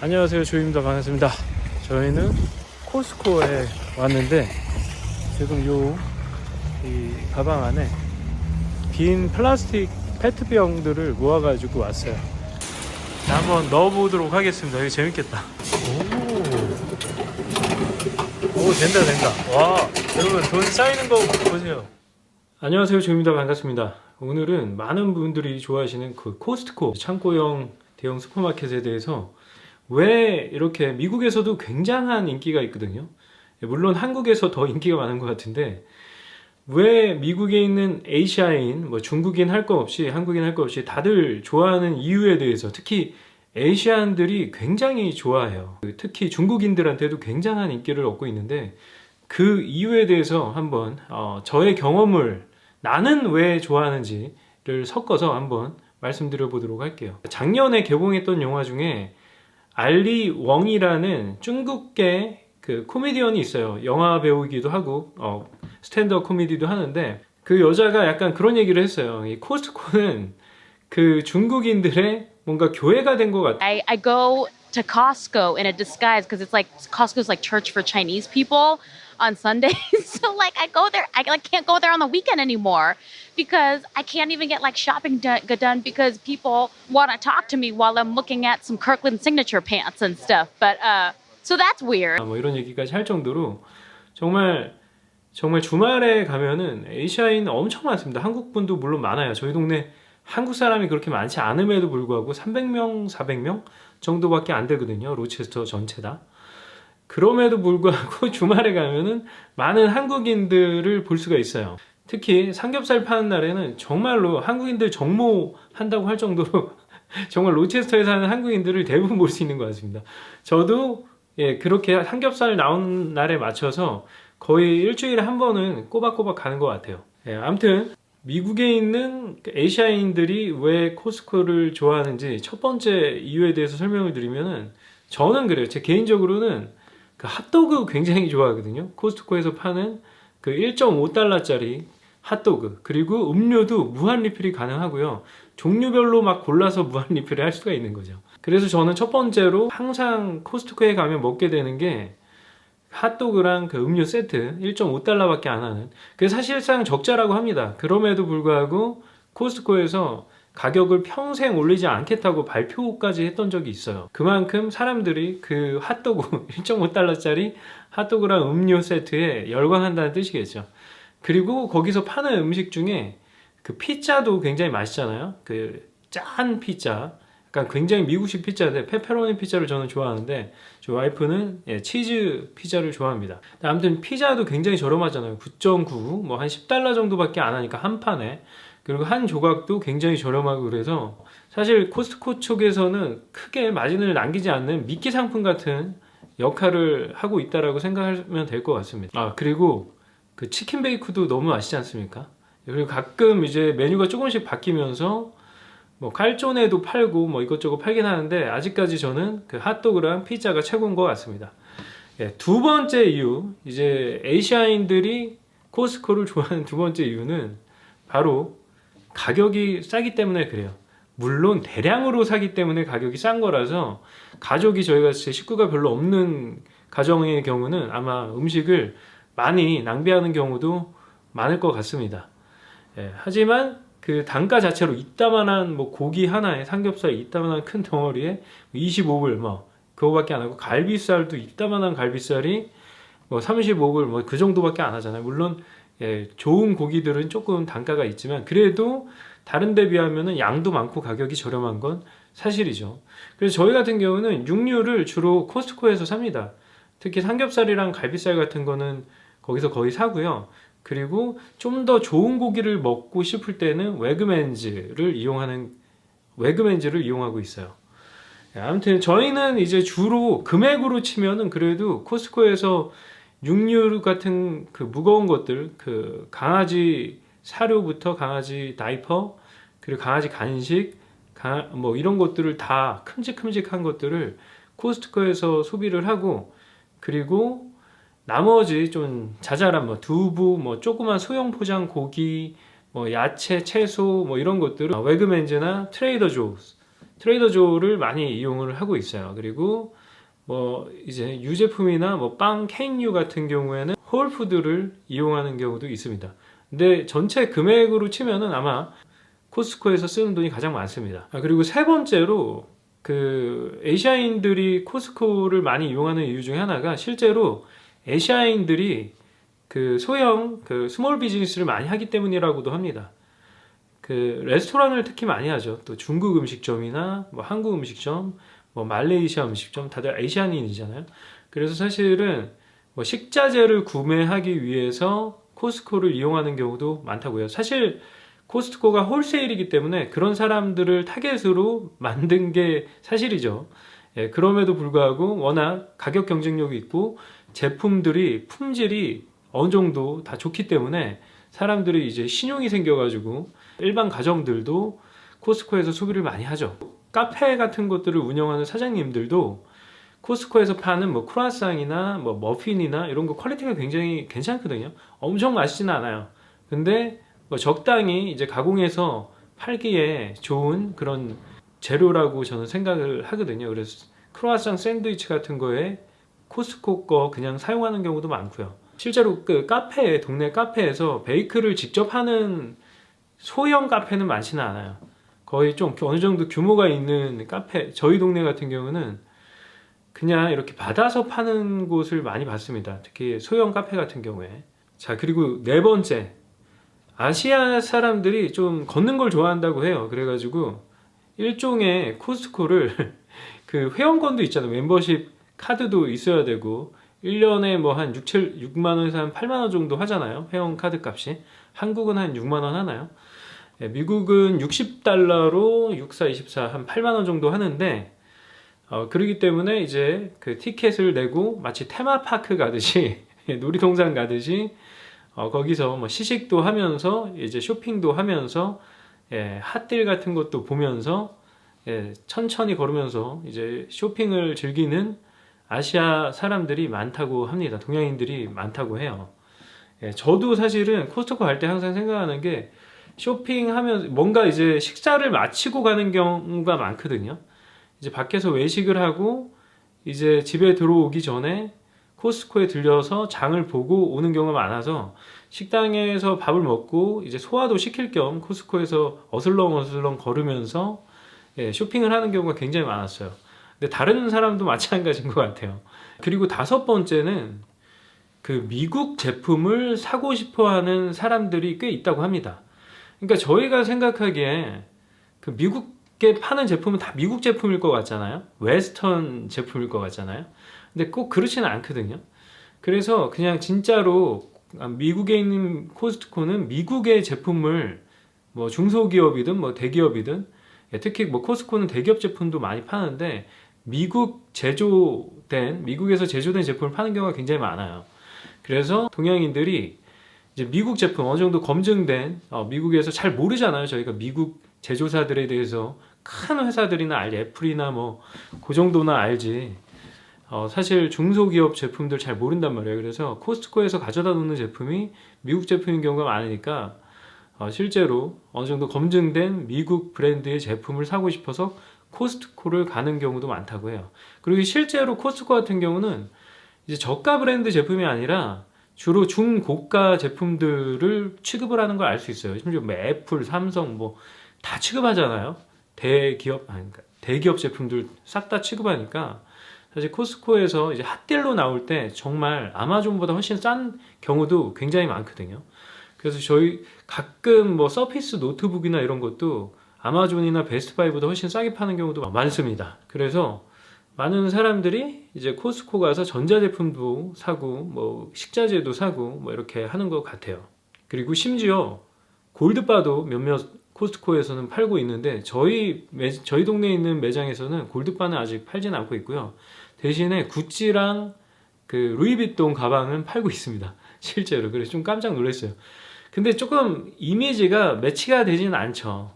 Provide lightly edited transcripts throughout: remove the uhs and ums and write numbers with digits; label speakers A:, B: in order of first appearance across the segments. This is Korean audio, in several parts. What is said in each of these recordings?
A: 안녕하세요, 조입니다. 반갑습니다. 저희는 코스트코에 왔는데 지금 이 가방 안에 빈 플라스틱 페트병들을 모아가지고 왔어요. 자, 한번 넣어보도록 하겠습니다. 이거 재밌겠다. 오, 된다. 와, 여러분 돈 쌓이는 거 보세요. 안녕하세요, 조입니다. 반갑습니다. 오늘은 많은 분들이 좋아하시는 그 코스트코 창고형 대형 슈퍼마켓에 대해서 왜 이렇게 미국에서도 굉장한 인기가 있거든요. 물론 한국에서 더 인기가 많은 것 같은데 왜 미국에 있는 아시아인, 중국인 할 거 없이 한국인 할 거 없이 다들 좋아하는 이유에 대해서, 특히 아시안들이 굉장히 좋아해요. 특히 중국인들한테도 굉장한 인기를 얻고 있는데 그 이유에 대해서 한번 저의 경험을 나는 왜 좋아하는지를 섞어서 한번 말씀드려 보도록 할게요. 작년에 개봉했던 영화 중에 알리 웡이라는 중국계 그 코미디언이 있어요. 영화 배우이기도 하고 스탠드업 코미디도 하는데 그 여자가 약간 그런 얘기를 했어요. 이 코스트코는 그 중국인들의 뭔가 교회가 된 것 같아.
B: I go to Costco in a disguise because it's like Costco's like church for Chinese people on Sundays. So like I go there, I like can't go there on the weekend anymore because I can't even get like shopping done because people want to talk to me while I'm looking at some Kirkland signature pants and stuff. But so that's weird.
A: 이런 얘기까지 할 정도로 정말 주말에 가면은 아시아인 엄청 많습니다. 한국 분도 물론 많아요. 저희 동네 한국 사람이 그렇게 많지 않음에도 불구하고 300명, 400명 정도밖에 안 되거든요. 로체스터 전체다. 그럼에도 불구하고 주말에 가면은 많은 한국인들을 볼 수가 있어요. 특히 삼겹살 파는 날에는 정말로 한국인들 정모한다고 할 정도로 정말 로체스터에 사는 한국인들을 대부분 볼 수 있는 것 같습니다. 저도 그렇게 삼겹살 나오는 날에 맞춰서 거의 일주일에 한 번은 꼬박꼬박 가는 것 같아요. 아무튼 미국에 있는 아시아인들이 왜 코스트코를 좋아하는지 첫 번째 이유에 대해서 설명을 드리면은 저는 그래요. 제 개인적으로는 그 핫도그 굉장히 좋아하거든요. 코스트코에서 파는 그 1.5달러짜리 핫도그, 그리고 음료도 무한 리필이 가능하고요. 종류별로 막 골라서 무한 리필을 할 수가 있는 거죠. 그래서 저는 첫 번째로 항상 코스트코에 가면 먹게 되는 게 핫도그랑 그 음료 세트 1.5달러밖에 안 하는, 그게 사실상 적자라고 합니다. 그럼에도 불구하고 코스트코에서 가격을 평생 올리지 않겠다고 발표까지 했던 적이 있어요. 그만큼 사람들이 그 핫도그 1.5달러짜리 핫도그랑 음료 세트에 열광한다는 뜻이겠죠. 그리고 거기서 파는 음식 중에 그 피자도 굉장히 맛있잖아요. 그 짠 피자, 약간 굉장히 미국식 피자인데 페페로니 피자를 저는 좋아하는데 저 와이프는 치즈 피자를 좋아합니다. 아무튼 피자도 굉장히 저렴하잖아요. 9.9 한 10달러 정도밖에 안 하니까 한 판에. 그리고 한 조각도 굉장히 저렴하고, 그래서 사실 코스트코 쪽에서는 크게 마진을 남기지 않는 미끼 상품 같은 역할을 하고 있다라고 생각하면 될 것 같습니다. 그리고 그 치킨 베이크도 너무 맛있지 않습니까? 그리고 가끔 이제 메뉴가 조금씩 바뀌면서 칼조네도 팔고 이것저것 팔긴 하는데 아직까지 저는 그 핫도그랑 피자가 최고인 것 같습니다. 두 번째 이유, 이제 아시아인들이 코스트코를 좋아하는 두 번째 이유는 바로 가격이 싸기 때문에 그래요. 물론 대량으로 사기 때문에 가격이 싼 거라서 가족이, 저희가 제 식구가 별로 없는 가정의 경우는 아마 음식을 많이 낭비하는 경우도 많을 것 같습니다. 하지만 그 단가 자체로 이따만한 고기 하나에, 삼겹살 이따만한 큰 덩어리에 25불 그거밖에 안 하고, 갈비살도 이따만한 갈비살이 35불 그 정도밖에 안 하잖아요. 물론 좋은 고기들은 조금 단가가 있지만 그래도 다른 데 비하면 양도 많고 가격이 저렴한 건 사실이죠. 그래서 저희 같은 경우는 육류를 주로 코스트코에서 삽니다. 특히 삼겹살이랑 갈비살 같은 거는 거기서 거의 사고요. 그리고 좀 더 좋은 고기를 먹고 싶을 때는 웨그맨즈를 이용하고 있어요. 아무튼 저희는 이제 주로 금액으로 치면은 그래도 코스트코에서 육류 같은 그 무거운 것들, 그 강아지 사료부터 강아지 다이퍼, 그리고 강아지 간식, 이런 것들을 다 큼직큼직한 것들을 코스트코에서 소비를 하고, 그리고 나머지 좀 자잘한 두부, 조그만 소형 포장 고기, 야채, 채소 이런 것들은 웨그맨즈나 트레이더 조를 많이 이용을 하고 있어요. 그리고 뭐 이제 유제품이나 뭐 빵, 케이크류 같은 경우에는 홀푸드를 이용하는 경우도 있습니다. 근데 전체 금액으로 치면은 아마 코스트코에서 쓰는 돈이 가장 많습니다. 그리고 세 번째로 그 아시아인들이 코스트코를 많이 이용하는 이유 중에 하나가 실제로 아시아인들이 그 소형 그 스몰 비즈니스를 많이 하기 때문이라고도 합니다. 그 레스토랑을 특히 많이 하죠. 또 중국 음식점이나 뭐 한국 음식점, 뭐 말레이시아 음식점 다들 아시아인이잖아요. 그래서 사실은 뭐 식자재를 구매하기 위해서 코스트코를 이용하는 경우도 많다고요. 사실 코스트코가 홀세일이기 때문에 그런 사람들을 타겟으로 만든 게 사실이죠. 예, 그럼에도 불구하고 워낙 가격 경쟁력이 있고 제품들이 품질이 어느 정도 다 좋기 때문에 사람들이 이제 신용이 생겨가지고 일반 가정들도 코스트코에서 소비를 많이 하죠. 카페 같은 것들을 운영하는 사장님들도 코스트코에서 파는 뭐 크루아상이나 뭐 머핀이나 이런 거 퀄리티가 굉장히 괜찮거든요. 엄청 맛있지는 않아요. 근데 뭐 적당히 이제 가공해서 팔기에 좋은 그런 재료라고 저는 생각을 하거든요. 그래서 크루아상 샌드위치 같은 거에 코스트코 거 그냥 사용하는 경우도 많고요. 실제로 그 카페, 동네 카페에서 베이크를 직접 하는 소형 카페는 많지는 않아요. 거의 좀 어느 정도 규모가 있는 카페, 저희 동네 같은 경우는 그냥 이렇게 받아서 파는 곳을 많이 봤습니다. 특히 소형 카페 같은 경우에. 자, 그리고 네 번째. 아시아 사람들이 좀 걷는 걸 좋아한다고 해요. 그래가지고 일종의 코스트코를 그 회원권도 있잖아요. 멤버십 카드도 있어야 되고 1년에 뭐 한 6만 원에서 한 8만 원 정도 하잖아요. 회원 카드 값이. 한국은 한 6만 원 하나요? 예, 미국은 60달러로 64, 24, 한 8만 원 정도 하는데 그러기 때문에 이제 그 티켓을 내고 마치 테마파크 가듯이 놀이동산 가듯이 거기서 뭐 시식도 하면서 이제 쇼핑도 하면서 예, 핫딜 같은 것도 보면서 예, 천천히 걸으면서 이제 쇼핑을 즐기는 아시아 사람들이 많다고 합니다. 동양인들이 많다고 해요. 예, 저도 사실은 코스트코 갈 때 항상 생각하는 게 쇼핑하면 뭔가 이제 식사를 마치고 가는 경우가 많거든요. 이제 밖에서 외식을 하고 이제 집에 들어오기 전에 코스트코에 들려서 장을 보고 오는 경우가 많아서 식당에서 밥을 먹고 이제 소화도 시킬 겸 코스트코에서 어슬렁어슬렁 걸으면서 예, 쇼핑을 하는 경우가 굉장히 많았어요. 근데 다른 사람도 마찬가지인 것 같아요. 그리고 다섯 번째는 그 미국 제품을 사고 싶어 하는 사람들이 꽤 있다고 합니다. 그러니까 저희가 생각하기에 그 미국에 파는 제품은 다 미국 제품일 것 같잖아요. 웨스턴 제품일 것 같잖아요. 근데 꼭 그렇지는 않거든요. 그래서 그냥 진짜로 미국에 있는 코스트코는 미국의 제품을 뭐 중소기업이든 뭐 대기업이든 특히 뭐 코스트코는 대기업 제품도 많이 파는데 미국에서 제조된 제품을 파는 경우가 굉장히 많아요. 그래서 동양인들이 이제 미국 제품 어느 정도 검증된 미국에서 잘 모르잖아요. 저희가 미국 제조사들에 대해서 큰 회사들이나 알지 애플이나 뭐 그 정도나 알지. 사실 중소기업 제품들 잘 모른단 말이에요. 그래서 코스트코에서 가져다 놓는 제품이 미국 제품인 경우가 많으니까 실제로 어느 정도 검증된 미국 브랜드의 제품을 사고 싶어서 코스트코를 가는 경우도 많다고 해요. 그리고 실제로 코스트코 같은 경우는 이제 저가 브랜드 제품이 아니라 주로 중고가 제품들을 취급을 하는 걸 알 수 있어요. 심지어 뭐 애플, 삼성 뭐 다 취급하잖아요. 대기업 제품들 싹 다 취급하니까 사실 코스트코에서 이제 핫딜로 나올 때 정말 아마존보다 훨씬 싼 경우도 굉장히 많거든요. 그래서 저희 가끔 뭐 서피스 노트북이나 이런 것도 아마존이나 베스트바이보다 훨씬 싸게 파는 경우도 많습니다. 그래서 많은 사람들이 이제 코스트코 가서 전자제품도 사고 뭐 식자재도 사고 뭐 이렇게 하는 것 같아요. 그리고 심지어 골드바도 몇몇 코스트코에서는 팔고 있는데 저희 동네에 있는 매장에서는 골드바는 아직 팔지는 않고 있고요. 대신에 구찌랑 그 루이비통 가방은 팔고 있습니다. 실제로. 그래서 좀 깜짝 놀랐어요. 근데 조금 이미지가 매치가 되지는 않죠.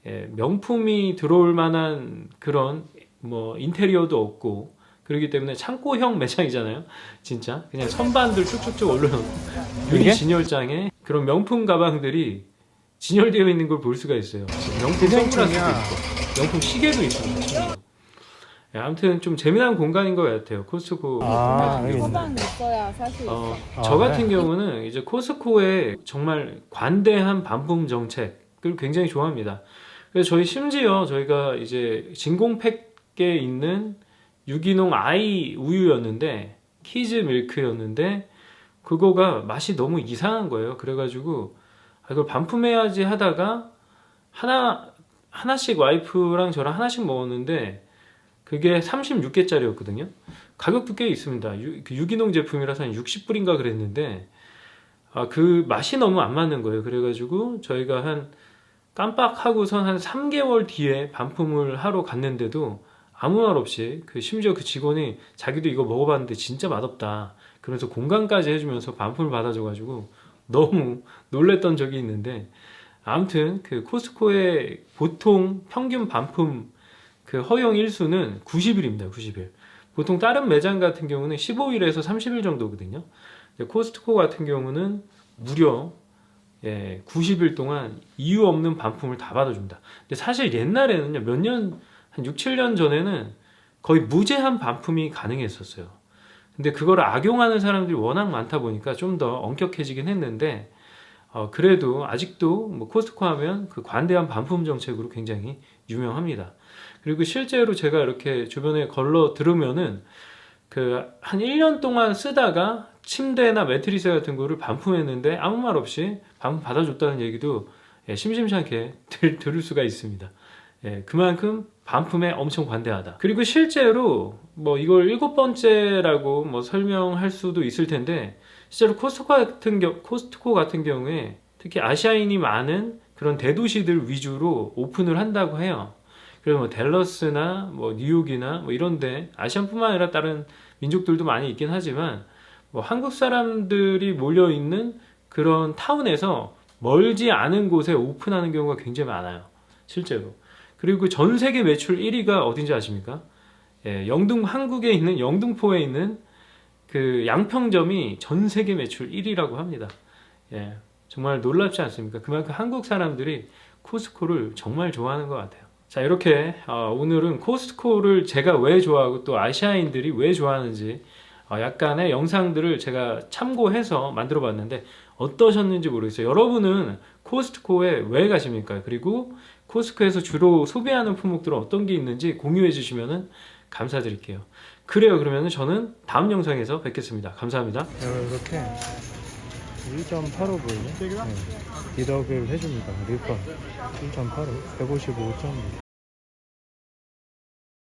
A: 예, 명품이 들어올 만한 그런 뭐 인테리어도 없고 그렇기 때문에 창고형 매장이잖아요. 진짜 그냥 선반들 쭉쭉쭉 올려놓은 유리 진열장에 그런 명품 가방들이 진열되어 있는 걸 볼 수가 있어요. 명품 선글라스도 있고. 명품 시계도 있습니다. 예, 아무튼 좀 재미난 공간인 것 같아요. 코스트코 같은 경우는.
C: 서방 있어야 살 수 있어.
A: 저 같은 경우는 이제 코스트코의 정말 관대한 반품 정책을 굉장히 좋아합니다. 그래서 저희 심지어 저희가 이제 진공팩에 있는 유기농 아이 우유였는데 키즈 밀크였는데 그거가 맛이 너무 이상한 거예요. 그래가지고 이걸 반품해야지 하다가 하나씩 와이프랑 저랑 하나씩 먹었는데 그게 36개짜리였거든요. 가격도 꽤 있습니다. 그 유기농 제품이라서 한 60불인가 그랬는데 그 맛이 너무 안 맞는 거예요. 그래가지고 저희가 한 깜빡하고선 한 3개월 뒤에 반품을 하러 갔는데도 아무 말 없이 심지어 그 직원이 자기도 이거 먹어봤는데 진짜 맛없다. 그래서 공감까지 해주면서 반품을 받아줘가지고 너무 놀랬던 적이 있는데 아무튼 그 코스트코의 보통 평균 반품 그 허용 일수는 90일입니다. 90일. 보통 다른 매장 같은 경우는 15일에서 30일 정도거든요. 코스트코 같은 경우는 무려 90일 동안 이유 없는 반품을 다 받아줍니다. 근데 사실 옛날에는요, 한 6, 7년 전에는 거의 무제한 반품이 가능했었어요. 근데 그걸 악용하는 사람들이 워낙 많다 보니까 좀 더 엄격해지긴 했는데, 그래도 아직도 뭐 코스트코 하면 그 관대한 반품 정책으로 굉장히 유명합니다. 그리고 실제로 제가 이렇게 주변에 걸러 들으면은 한 1년 동안 쓰다가 침대나 매트리스 같은 거를 반품했는데 아무 말 없이 반품 받아줬다는 얘기도 심심치 않게 들을 수가 있습니다. 그만큼 반품에 엄청 관대하다. 그리고 실제로 뭐 이걸 7번째라고 뭐 설명할 수도 있을 텐데 실제로 코스트코 같은 경우에 특히 아시아인이 많은 그런 대도시들 위주로 오픈을 한다고 해요. 그래서 뭐 댈러스나 뭐 뉴욕이나 뭐 이런데 아시안뿐만 아니라 다른 민족들도 많이 있긴 하지만 뭐 한국 사람들이 몰려 있는 그런 타운에서 멀지 않은 곳에 오픈하는 경우가 굉장히 많아요. 실제로. 그리고 전 세계 매출 1위가 어딘지 아십니까? 한국에 있는 영등포에 있는 그 양평점이 전 세계 매출 1위라고 합니다. 정말 놀랍지 않습니까? 그만큼 한국 사람들이 코스트코를 정말 좋아하는 것 같아요. 자, 이렇게 오늘은 코스트코를 제가 왜 좋아하고 또 아시아인들이 왜 좋아하는지 약간의 영상들을 제가 참고해서 만들어 봤는데 어떠셨는지 모르겠어요. 여러분은 코스트코에 왜 가십니까? 그리고 코스트코에서 주로 소비하는 품목들은 어떤 게 있는지 공유해 주시면 감사드릴게요. 그래요. 그러면 저는 다음 영상에서 뵙겠습니다. 감사합니다. 이렇게 1.85불 디덕을 해줍니다. 리펀 1.85 155.2